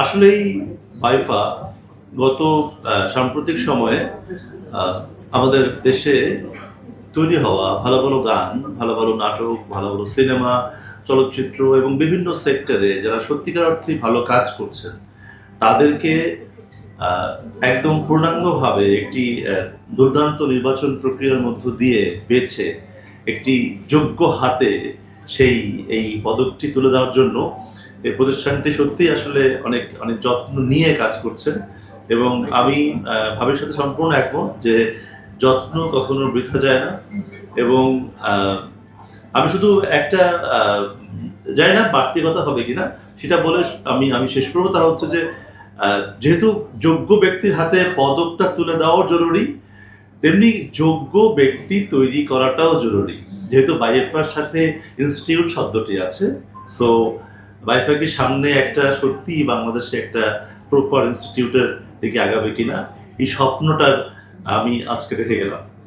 আসলেই বাইফা গত সাম্প্রতিক সময়ে আমাদের দেশে তৈরি হওয়া ভালো ভালো গান, ভালো ভালো নাটক, ভালো ভালো সিনেমা, চলচ্চিত্র এবং বিভিন্ন সেক্টরে যারা সত্যিকার অর্থেই ভালো কাজ করছেন তাদেরকে একদম পূর্ণাঙ্গভাবে একটি দুর্দান্ত নির্বাচন প্রক্রিয়ার মধ্য দিয়ে বেছে একটি যোগ্য হাতে এই পদকটি তুলে দেওয়ার জন্য এই প্রতিষ্ঠানটি সত্যিই আসলে অনেক অনেক যত্ন নিয়ে কাজ করছেন এবং আমি ভাবের সাথে সম্পূর্ণ একমত যে যত্ন কখনো বৃথা যায় না। এবং আমি শুধু একটা জানি না বাড়তি কথা হবে কিনা সেটা বলে আমি শেষ করবো। তা হচ্ছে যে যেহেতু যোগ্য ব্যক্তির হাতে পদকটা তুলে দেওয়াও জরুরি, তেমনি যোগ্য ব্যক্তি তৈরি করাটাও জরুরি। যেহেতু বাইফার সাথে ইনস্টিটিউট শব্দটি আছে, সো বাইফাকে সামনে একটা সত্যি বাংলাদেশে একটা প্রপার ইনস্টিটিউটের দিকে আগাবে কিনা এই স্বপ্নটার আমি আজকে দেখে গেলাম।